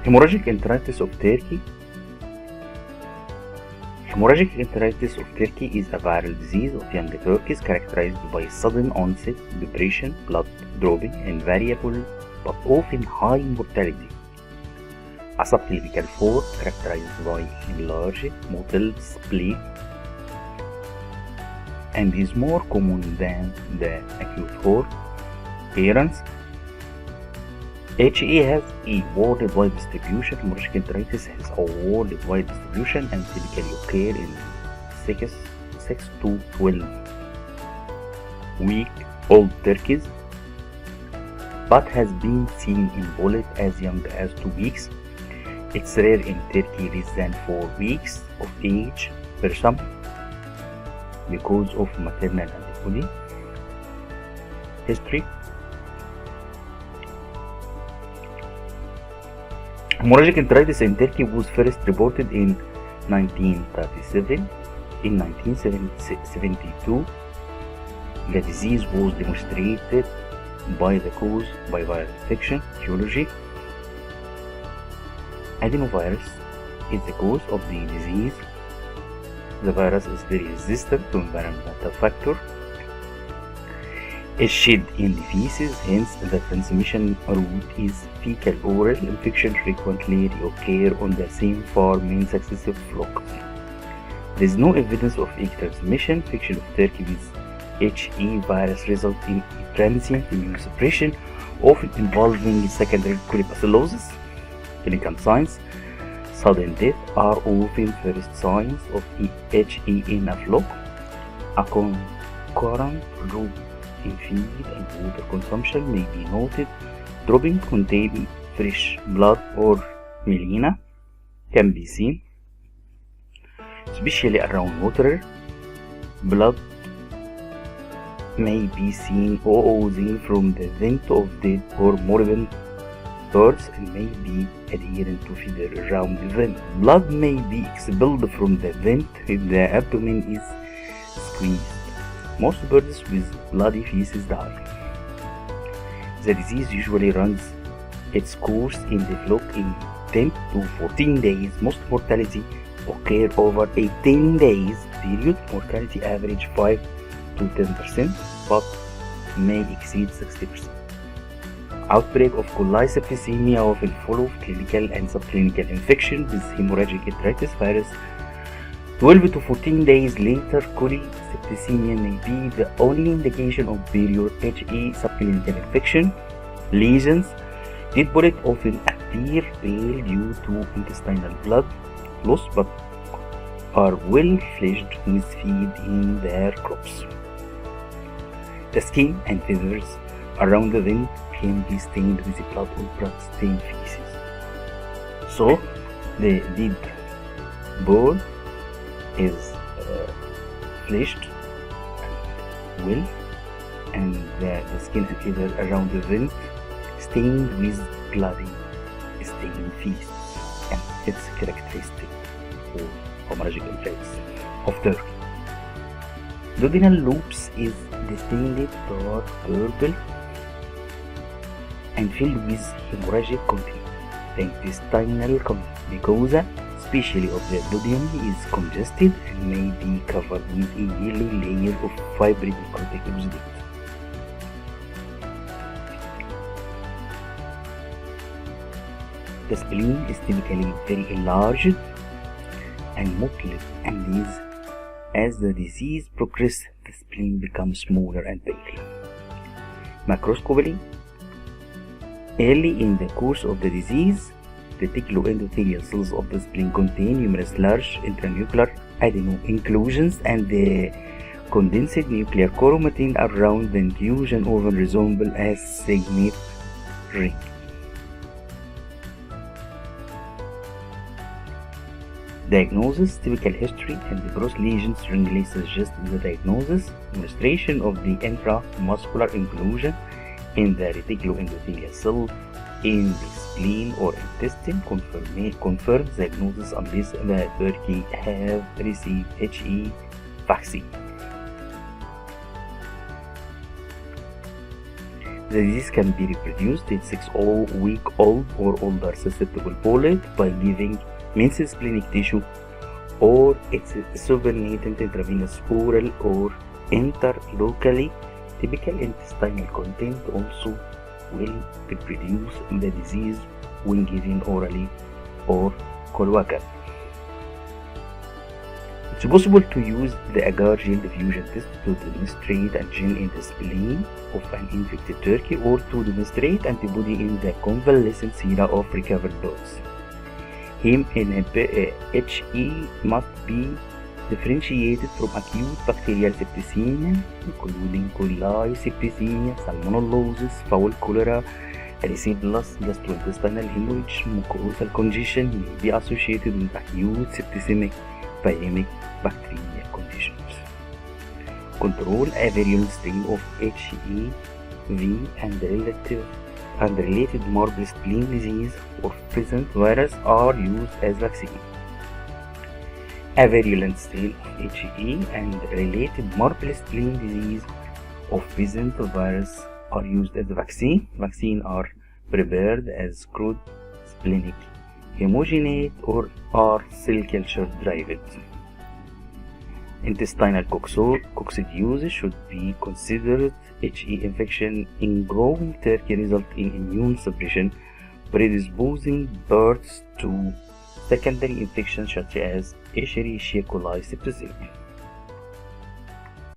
Hemorrhagic enteritis of Turkey. Hemorrhagic enteritis of Turkey is a viral disease of young turkeys characterized by sudden onset, depression, blood dropping, and variable but often high mortality. A subclinical form characterized by enlarged motile spleen and is more common than the acute form. Appearance. HE has a worldwide distribution. Hemorrhagic enteritis has a worldwide distribution and typically occur in 6 to 12 week old turkeys, but has been seen in pullets as young as 2 weeks. It's rare in turkey less than 4 weeks of age per some because of maternal antibody history. Hemorrhagic enteritis in Turkey was first reported in 1937. In 1972, the disease was demonstrated by the cause by viral infection. Etiology. Adenovirus is the cause of the disease. The virus is very resistant to environmental factors. Is shed in the feces, hence the transmission route is fecal-oral. Infection frequently occur on the same farm in successive flocks. There is no evidence of egg transmission. Infection of turkey with HE virus results in transient immune suppression, often involving secondary colibacillosis. Clinical signs. Sudden death are often first signs of HE in a flock. A concurrent drop in feed and water consumption may be noted. Dropping containing fresh blood or melena can be seen, especially around water. Blood may be seen oozing from the vent of dead or moribund birds and may be adherent to feeder around the vent. Blood may be expelled from the vent if the abdomen is squeezed. Most birds with bloody feces die. The disease usually runs its course in the flock in 10 to 14 days. Most mortality occur over a 10 days period. Mortality average 5 to 10%, but may exceed 60%. Outbreak of coli septicemia often follow clinical and subclinical infection with hemorrhagic enteritis virus. 12 to 14 days later, coli septicemia may be the only indication of period HE subclinical infection. Lesions. Dead bullet often appear pale due to intestinal blood loss, but are well fledged with feed in their crops. The skin and feathers around the vent can be stained with blood or blood-stained feces. So, the dead bone is fleshed and well, and the skin and feathers around the vent stained with bloody stained feces, and it's characteristic for hemorrhagic enteritis of turkey. Duodenal loops is distinctly dark purple and filled with hemorrhagic content. The intestinal mucosa, especially of the duodenum, is congested and may be covered with a yellow layer of fibrous necrotic exudate. The spleen is typically very enlarged and mottled, and as the disease progresses, the spleen becomes smaller and pale. Macroscopically, early in the course of the disease, reticuloendothelial cells of the spleen contain numerous large intranuclear adeno-inclusions, and the condensed nuclear chromatin around the inclusion often resemble a signet ring. Diagnosis, typical history, and the gross lesions strongly suggest the diagnosis. Demonstration of the intramuscular inclusion in the reticuloendothelial cell in the spleen or intestine confirms diagnosis unless the turkey have received HE vaccine. The disease can be reproduced in 6-week-old or older susceptible polyp by giving meniscesplenic tissue, or its supernatant intravenous oral or interlocally. Typical intestinal content also will reproduce the disease when given orally or colloquially. It's possible to use the agar gel diffusion test to demonstrate antigen in the spleen of an infected turkey, or to demonstrate antibody in the convalescent sera of recovered dogs. Hemorrhagic must be differentiated from acute bacterial septicemia, including coli, septicemia, salmonellosis, fowl cholera, erysipelas, gastrointestinal hemorrhage, mucosal congestion may be associated with acute septicemic viremic bacterial conditions. Control a virulent strain of HEV and related marble spleen disease or present virus are used as vaccine. A virulent strain of HE and related marble spleen disease of present virus are used as a vaccine. Vaccines are prepared as crude splenic homogenate or are cell culture derived. Intestinal coccidiosis should be considered. HE infection in growing turkey result in immune suppression, predisposing birds to secondary infections such as Escherichia coli septicemia.